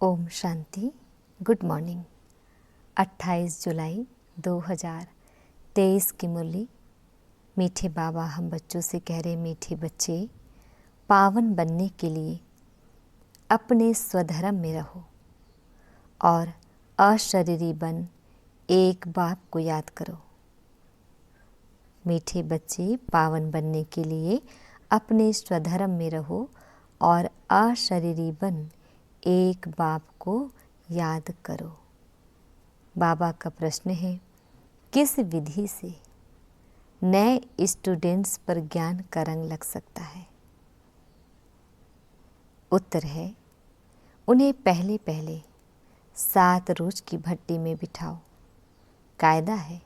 Om Shanti. Good morning. 28 जुलाई 2023 की मुरली। मीठे बाबा हम बच्चों से कह रहे, मीठे बच्चे, पावन बनने के लिए अपने स्वधर्म में रहो और अशरीरी बन एक बाप को याद करो। मीठे बच्चे, पावन बनने के लिए अपने स्वधर्म में रहो और अशरीरी बन एक बाप को याद करो। बाबा का प्रश्न है, किस विधि से नए स्टूडेंट्स पर ज्ञान का रंग लग सकता है? उत्तर है, उन्हें पहले पहले 7 रोज की भट्टी में बिठाओ। कायदा है,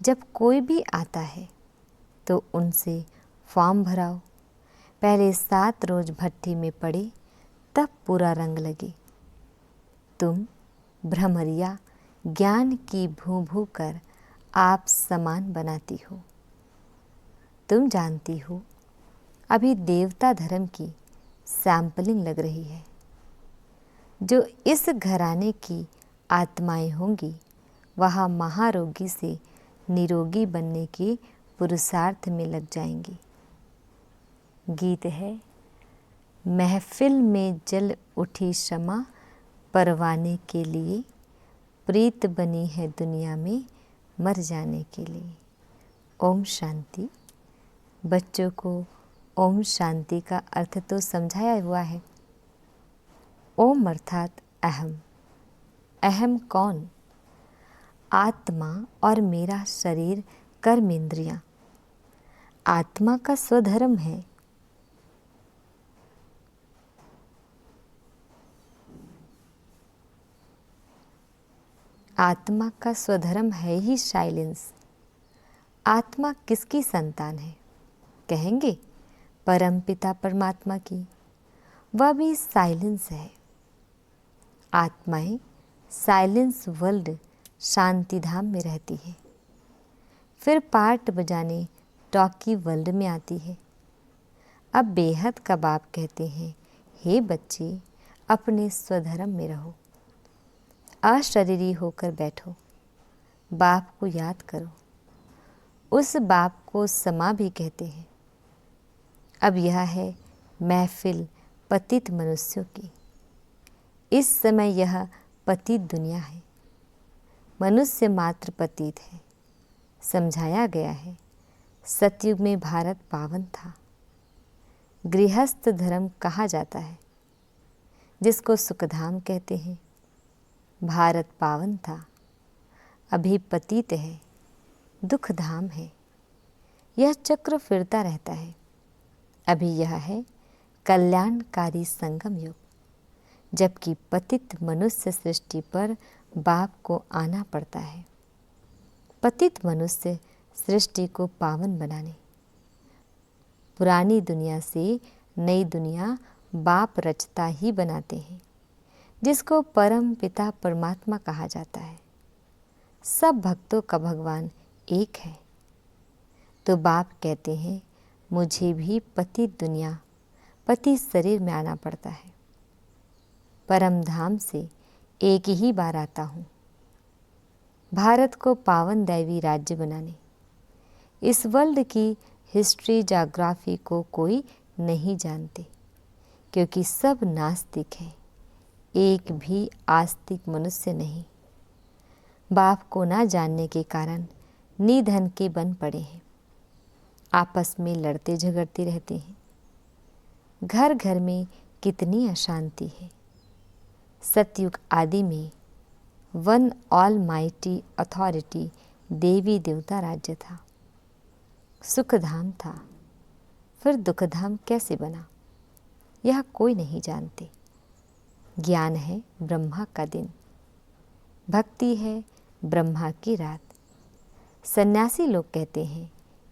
जब कोई भी आता है तो उनसे फॉर्म भराओ। पहले 7 रोज भट्टी में पड़े, तब पूरा रंग लगे। तुम भ्रमरिया ज्ञान की भू भू कर आप समान बनाती हो। तुम जानती हो, अभी देवता धर्म की सैंपलिंग लग रही है। जो इस घराने की आत्माएं होंगी, वह महारोगी से निरोगी बनने के पुरुषार्थ में लग जाएंगी। गीत है, महफिल में जल उठी शमा परवाने के लिए, प्रीत बनी है दुनिया में मर जाने के लिए। ओम शांति। बच्चों को ओम शांति का अर्थ तो समझाया हुआ है। ओम अर्थात अहम। अहम कौन? आत्मा और मेरा शरीर, कर्म, इंद्रियां। आत्मा का स्वधर्म है। आत्मा का स्वधर्म है ही साइलेंस। आत्मा किसकी संतान है? कहेंगे परमपिता परमात्मा की। वह भी साइलेंस है। आत्माएं साइलेंस वर्ल्ड शांति धाम में रहती है, फिर पार्ट बजाने टॉकी वर्ल्ड में आती है। अब बेहद का बाप कहते हैं, हे बच्चे, अपने स्वधर्म में रहो, अशरीरी होकर बैठो, बाप को याद करो। उस बाप को समा भी कहते हैं। अब यह है महफिल पतित मनुष्यों की। इस समय यह पतित दुनिया है। मनुष्य मात्र पतित है। समझाया गया है, सतयुग में भारत पावन था। गृहस्थ धर्म कहा जाता है, जिसको सुखधाम कहते हैं। भारत पावन था, अभी पतित है, दुख धाम है। यह चक्र फिरता रहता है। अभी यह है कल्याणकारी संगम युग, जबकि पतित मनुष्य सृष्टि पर बाप को आना पड़ता है। पतित मनुष्य सृष्टि को पावन बनाने, पुरानी दुनिया से नई दुनिया बाप रचता ही बनाते हैं, जिसको परम पिता परमात्मा कहा जाता है। सब भक्तों का भगवान एक है। तो बाप कहते हैं, मुझे भी पतित दुनिया, पतित शरीर में आना पड़ता है। परम धाम से एक ही बार आता हूँ, भारत को पावन दैवी राज्य बनाने। इस वर्ल्ड की हिस्ट्री ज्योग्राफी को कोई नहीं जानते, क्योंकि सब नास्तिक हैं। एक भी आस्तिक मनुष्य नहीं। बाप को ना जानने के कारण निधन के बन पड़े हैं। आपस में लड़ते झगड़ते रहते हैं। घर घर में कितनी अशांति है। सतयुग आदि में वन ऑल माइटी अथॉरिटी देवी देवता राज्य था, सुखधाम था। फिर दुखधाम कैसे बना, यह कोई नहीं जानते। ज्ञान है ब्रह्मा का दिन, भक्ति है ब्रह्मा की रात। सन्यासी लोग कहते हैं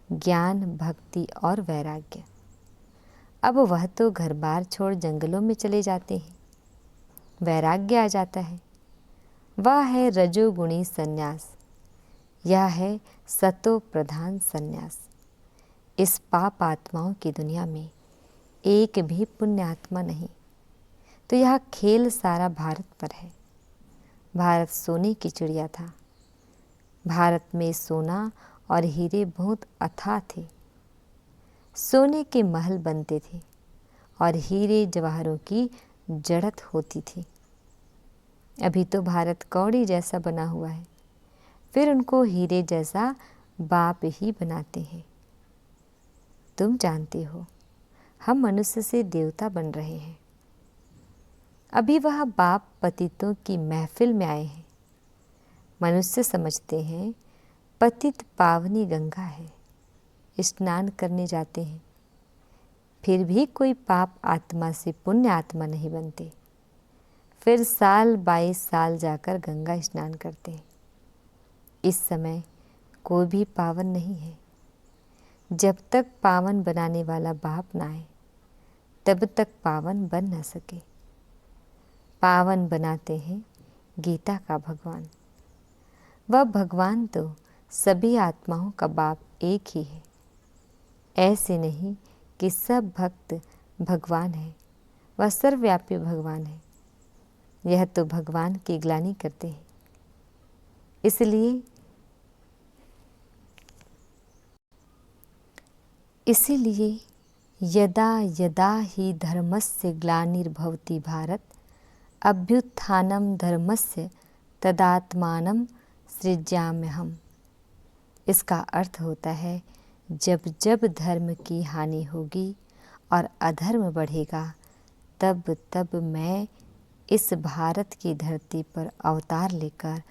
ज्ञान, भक्ति और वैराग्य। अब वह तो घर बार छोड़ जंगलों में चले जाते हैं। वैराग्य आ जाता है। वह है रजोगुणी सन्यास। यह है सतो प्रधान सन्यास। इस पाप आत्माओं की दुनिया में एक भी पुण्य आत्मा नहीं। तो यह खेल सारा भारत पर है। भारत सोने की चिड़िया था। भारत में सोना और हीरे बहुत अथाह थे। सोने के महल बनते थे और हीरे जवाहरों की जड़त होती थी। अभी तो भारत कौड़ी जैसा बना हुआ है, फिर उनको हीरे जैसा बाप ही बनाते हैं। तुम जानते हो, हम मनुष्य से देवता बन रहे हैं। अभी वह बाप पतितों की महफिल में आए हैं। मनुष्य समझते हैं पतित पावनी गंगा है, स्नान करने जाते हैं, फिर भी कोई पाप आत्मा से पुण्य आत्मा नहीं बनते। फिर साल 22 साल जाकर गंगा स्नान करते हैं। इस समय कोई भी पावन नहीं है। जब तक पावन बनाने वाला बाप ना आए तब तक पावन बन न सके। पावन बनाते हैं गीता का भगवान। वह भगवान तो सभी आत्माओं का बाप एक ही है। ऐसे नहीं कि सब भक्त भगवान है, वह सर्वव्यापी भगवान है। यह तो भगवान की ग्लानि करते हैं। इसीलिए यदा यदा ही धर्मस्य ग्लानिर्भवति भारत अभ्युत्थानं धर्मस्य तदात्मानं सृज्याम्यहम्। इसका अर्थ होता है, जब जब धर्म की हानि होगी और अधर्म बढ़ेगा, तब तब मैं इस भारत की धरती पर अवतार लेकर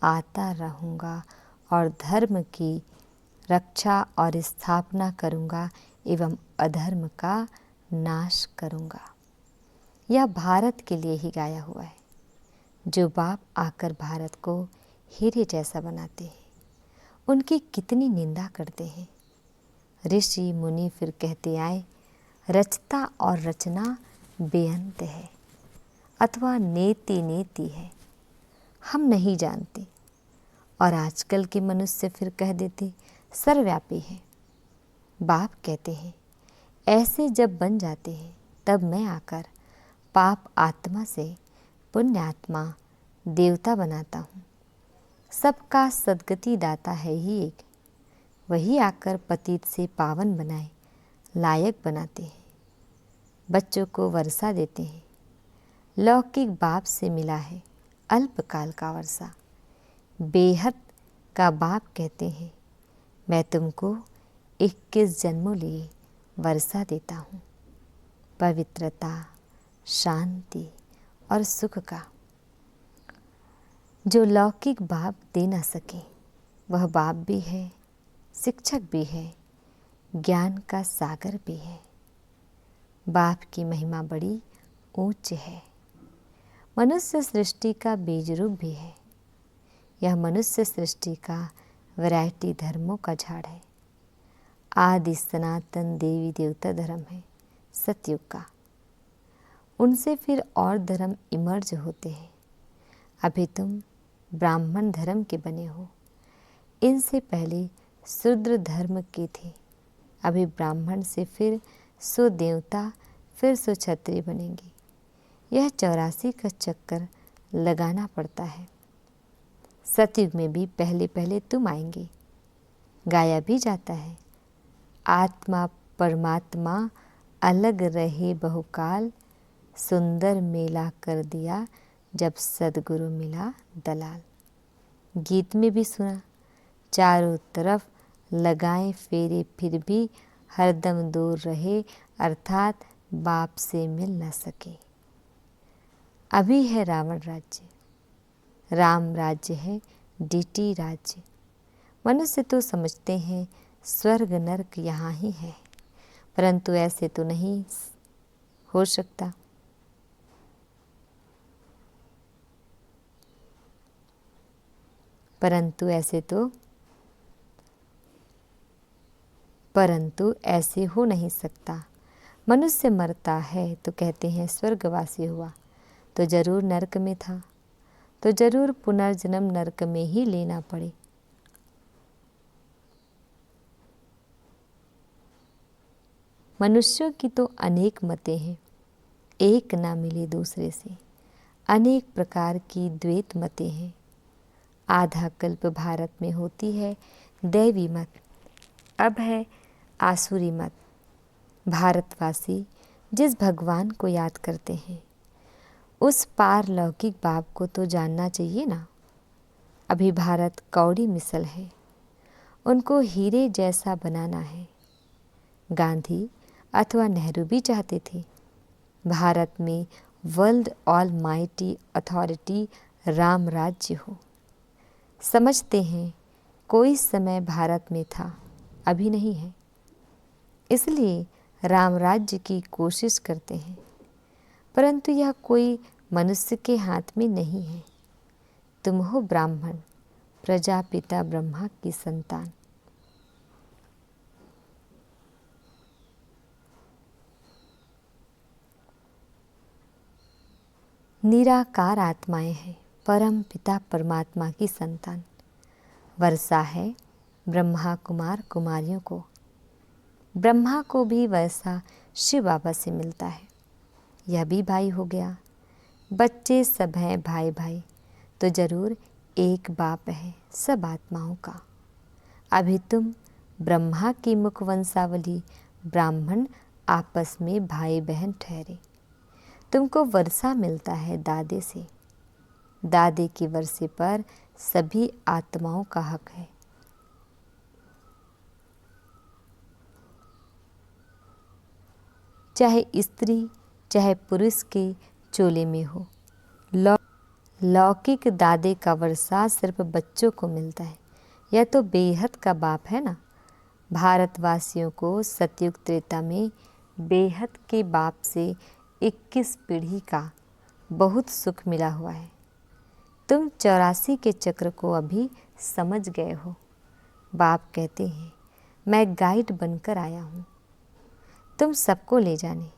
आता रहूँगा और धर्म की रक्षा और स्थापना करूँगा एवं अधर्म का नाश करूँगा। यह भारत के लिए ही गाया हुआ है। जो बाप आकर भारत को हीरे जैसा बनाते हैं, उनकी कितनी निंदा करते हैं। ऋषि मुनि फिर कहते आए, रचता और रचना बेअंत है अथवा नेति नेति है, हम नहीं जानते। और आजकल के मनुष्य फिर कह देते सर्वव्यापी है। बाप कहते हैं, ऐसे जब बन जाते हैं तब मैं आकर पाप आत्मा से पुण्य आत्मा देवता बनाता हूँ। सबका सद्गति दाता है ही एक, वही आकर पतित से पावन बनाए लायक बनाते हैं। बच्चों को वर्षा देते हैं। लौकिक बाप से मिला है अल्पकाल का वर्षा। बेहद का बाप कहते हैं, मैं तुमको 21 जन्मों लिए वर्षा देता हूँ, पवित्रता, शांति और सुख का। जो लौकिक बाप दे ना सके, वह बाप भी है, शिक्षक भी है, ज्ञान का सागर भी है। बाप की महिमा बड़ी ऊंच है। मनुष्य सृष्टि का बीज रूप भी है। यह मनुष्य सृष्टि का वैरायटी धर्मों का झाड़ है। आदि सनातन देवी देवता धर्म है सतयुग का। उनसे फिर और धर्म इमर्ज होते हैं। अभी तुम ब्राह्मण धर्म के बने हो, इनसे पहले शूद्र धर्म के थे। अभी ब्राह्मण से फिर सो देवता, फिर सो क्षत्रिय बनेंगे। यह 84 का चक्कर लगाना पड़ता है। सतयुग में भी पहले पहले तुम आएंगे। गाया भी जाता है, आत्मा परमात्मा अलग रहे बहुकाल, सुंदर मेला कर दिया जब सदगुरु मिला दलाल। गीत में भी सुना, चारों तरफ लगाए फेरे फिर भी हरदम दूर रहे, अर्थात बाप से मिल न सके। अभी है रावण राज्य, राम राज्य है डीटी राज्य। मनुष्य तो समझते हैं स्वर्ग नरक यहाँ ही है, परंतु ऐसे तो नहीं हो सकता। परंतु ऐसे हो नहीं सकता। मनुष्य मरता है तो कहते हैं स्वर्गवासी हुआ, तो जरूर नरक में था, तो जरूर पुनर्जन्म नरक में ही लेना पड़े। मनुष्यों की तो अनेक मतें हैं। एक ना मिले दूसरे से। अनेक प्रकार की द्वैत मतें हैं। आधा कल्प भारत में होती है दैवी मत, अब है आसुरी मत। भारतवासी जिस भगवान को याद करते हैं उस पारलौकिक बाप को तो जानना चाहिए ना। अभी भारत कौड़ी मिसल है, उनको हीरे जैसा बनाना है। गांधी अथवा नेहरू भी चाहते थे भारत में world all mighty authority Ram राज्य हो। समझते हैं कोई समय भारत में था, अभी नहीं है, इसलिए राम राज्य की कोशिश करते हैं। परंतु यह कोई मनुष्य के हाथ में नहीं है। तुम हो ब्राह्मण, प्रजापिता ब्रह्मा की संतान। निराकार आत्माएं हैं, परम पिता परमात्मा की संतान। वर्षा है ब्रह्मा कुमार कुमारियों को। ब्रह्मा को भी वर्षा शिव बाबा से मिलता है। यह भी भाई हो गया। बच्चे सब हैं भाई भाई, तो जरूर एक बाप है सब आत्माओं का। अभी तुम ब्रह्मा की मुख वंशावली ब्राह्मण आपस में भाई बहन ठहरे। तुमको वर्षा मिलता है दादे से। दादे के वर्षे पर सभी आत्माओं का हक है। चाहे स्त्री चाहे पुरुष के चोले में हो। लौकिक दादे का वर्षा सिर्फ बच्चों को मिलता है। यह तो बेहद का बाप है ना। भारतवासियों को सतयुग त्रेता में बेहद के बाप से 21 पीढ़ी का बहुत सुख मिला हुआ है। तुम 84 के चक्र को अभी समझ गए हो। बाप कहते हैं मैं गाइड बनकर आया हूँ तुम सबको ले जाने।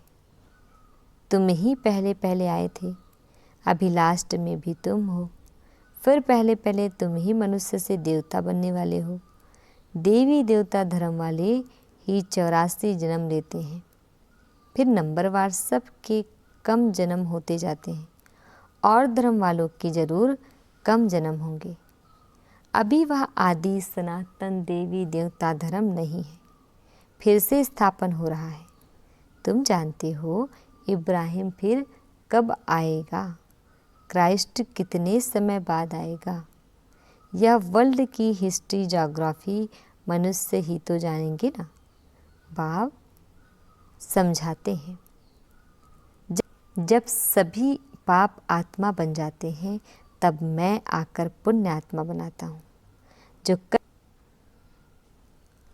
तुम ही पहले पहले आए थे, अभी लास्ट में भी तुम हो। फिर पहले पहले तुम ही मनुष्य से देवता बनने वाले हो। देवी देवता धर्म वाले ही 84 जन्म लेते हैं, फिर नंबरवार सबके कम जन्म होते जाते हैं और धर्म वालों के जरूर कम जन्म होंगे। अभी वह आदि सनातन देवी देवता धर्म नहीं है, फिर से स्थापन हो रहा है। तुम जानते हो इब्राहिम फिर कब आएगा, क्राइस्ट कितने समय बाद आएगा। यह वर्ल्ड की हिस्ट्री ज्योग्राफी मनुष्य ही तो जानेंगे ना। बाप समझाते हैं जब सभी पाप आत्मा बन जाते हैं तब मैं आकर पुण्य आत्मा बनाता हूँ।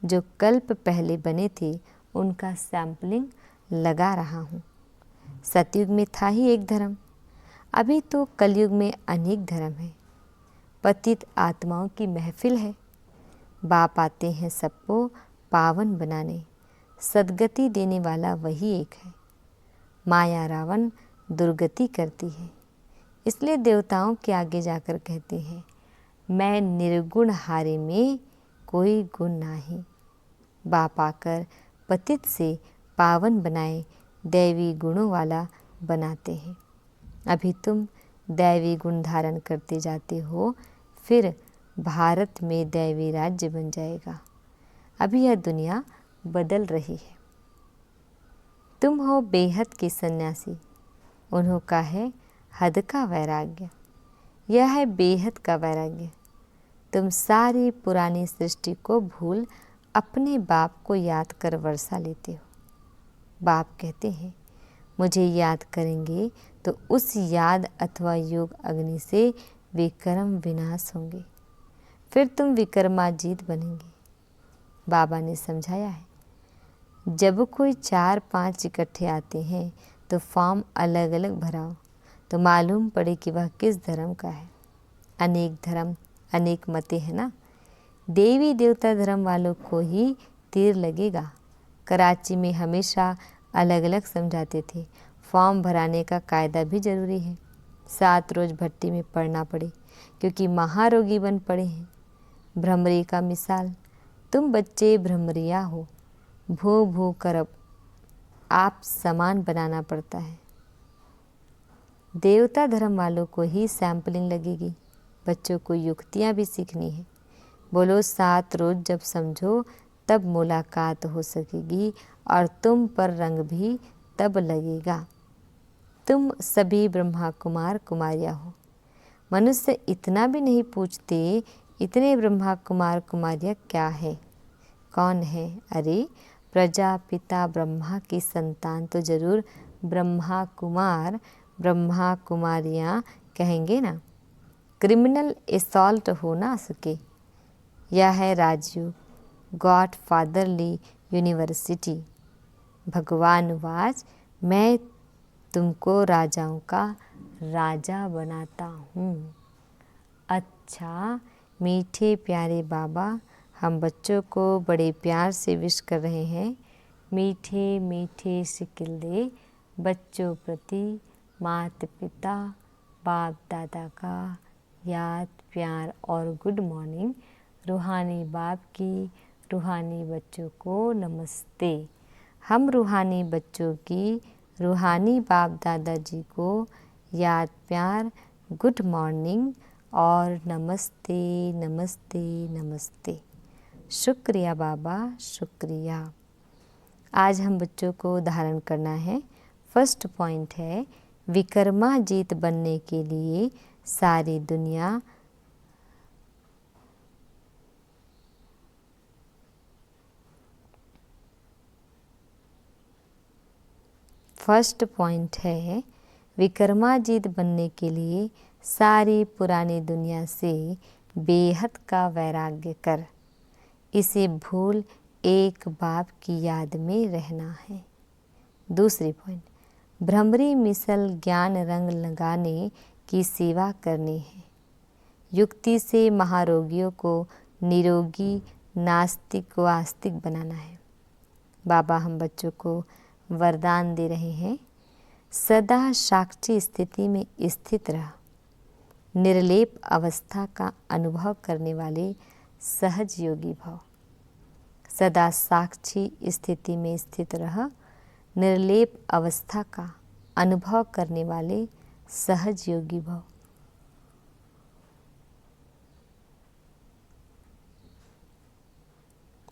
जो कल्प पहले बने थे उनका सैंपलिंग लगा रहा हूँ। सतयुग में था ही एक धर्म, अभी तो कलयुग में अनेक धर्म है। पतित आत्माओं की महफिल है। बाप आते हैं सबको पावन बनाने। सदगति देने वाला वही एक है। माया रावण दुर्गति करती है, इसलिए देवताओं के आगे जाकर कहते हैं मैं निर्गुण हारे में कोई गुण नहीं। बाप आकर पतित से पावन बनाए दैवी गुणों वाला बनाते हैं। अभी तुम दैवी गुण धारण करते जाते हो, फिर भारत में दैवी राज्य बन जाएगा। अभी यह दुनिया बदल रही है। तुम हो बेहद के सन्यासी, उन्हों का है हद का वैराग्य। यह है बेहद का वैराग्य। तुम सारी पुरानी सृष्टि को भूल अपने बाप को याद कर वर्षा लेते हो। बाप कहते हैं मुझे याद करेंगे तो उस याद अथवा योग अग्नि से विक्रम विनाश होंगे, फिर तुम विक्रमाजीत बनेंगे। बाबा ने समझाया है जब कोई 4-5 इकट्ठे आते हैं तो फॉर्म अलग अलग भराओ तो मालूम पड़े कि वह किस धर्म का है। अनेक धर्म अनेक मतें हैं ना। देवी देवता धर्म वालों को ही तीर लगेगा। कराची में हमेशा अलग अलग समझाते थे। फॉर्म भराने का कायदा भी ज़रूरी है। 7 रोज़ भट्टी में पड़ना पड़े क्योंकि महारोगी बन पड़े हैं। भ्रमरी का मिसाल, तुम बच्चे भ्रमरिया हो। भू भू कर आप सामान बनाना पड़ता है। देवता धर्म वालों को ही सैम्पलिंग लगेगी, बच्चों को युक्तियाँ भी सीखनी है। बोलो 7 रोज जब समझो तब मुलाकात हो सकेगी और तुम पर रंग भी तब लगेगा। तुम सभी ब्रह्मा कुमार कुमारियाँ हो। मनुष्य इतना भी नहीं पूछते इतने ब्रह्मा कुमार कुमारियाँ क्या है, कौन है। अरे प्रजापिता ब्रह्मा की संतान तो जरूर ब्रह्मा कुमार ब्रह्मा कुमारियाँ कहेंगे ना। क्रिमिनल असॉल्ट हो ना सके। यह है राजयोग, गॉड फादरली यूनिवर्सिटी। भगवान वाच, मैं तुमको राजाओं का राजा बनाता हूँ। अच्छा मीठे प्यारे बाबा, हम बच्चों को बड़े प्यार से विश कर रहे हैं। मीठे मीठे शिकिल दे बच्चों प्रति माता पिता बाप दादा का याद प्यार और गुड मॉर्निंग। रूहानी बाप की रूहानी बच्चों को नमस्ते। हम रूहानी बच्चों की रूहानी बाप दादाजी को याद प्यार गुड मॉर्निंग और नमस्ते नमस्ते नमस्ते। शुक्रिया बाबा शुक्रिया। आज हम बच्चों को धारण करना है। फर्स्ट पॉइंट है विक्रमाजीत बनने के लिए सारी दुनिया फर्स्ट पॉइंट है विक्रमाजीत बनने के लिए सारी पुरानी दुनिया से बेहद का वैराग्य कर। इसे भूल एक बाप की याद में रहना है। दूसरी पॉइंट भ्रमरी मिसल ज्ञान रंग लगाने की सेवा करनी है। युक्ति से महारोगियों को निरोगी नास्तिक व आस्तिक बनाना है। बाबा हम बच्चों को वरदान दे रहे हैं, सदा साक्षी स्थिति में स्थित रह। निर्लेप अवस्था का अनुभव करने वाले सहज योगी भव। सदा साक्षी स्थिति में स्थित रह, निर्लेप अवस्था का अनुभव करने वाले सहज योगी भव।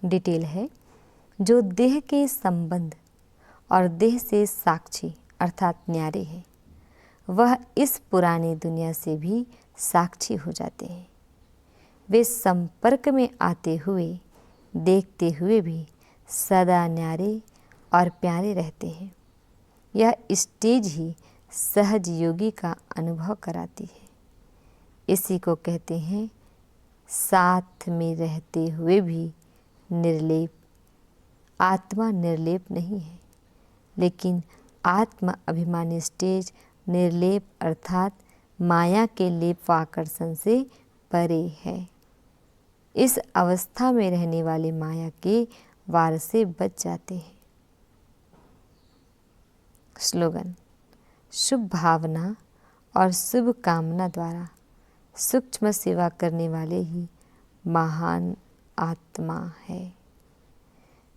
डिटेल है, जो देह के संबंध और देह से साक्षी अर्थात न्यारे है, वह इस पुरानी दुनिया से भी साक्षी हो जाते हैं। वे संपर्क में आते हुए देखते हुए भी सदा न्यारे और प्यारे रहते हैं। यह स्टेज ही सहज योगी का अनुभव कराती है। इसी को कहते हैं साथ में रहते हुए भी निर्लेप। आत्मा निर्लेप नहीं है, लेकिन आत्मा अभिमानी स्टेज निर्लेप अर्थात माया के लेप व आकर्षण से परे है। इस अवस्था में रहने वाले माया के वार से बच जाते हैं। स्लोगन, शुभ भावना और शुभ कामना द्वारा सूक्ष्म सेवा करने वाले ही महान आत्मा है।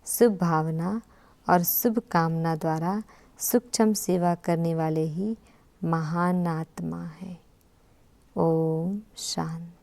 शुभ भावना और शुभ कामना द्वारा सूक्ष्म सेवा करने वाले ही महान आत्मा है। ओम शांति।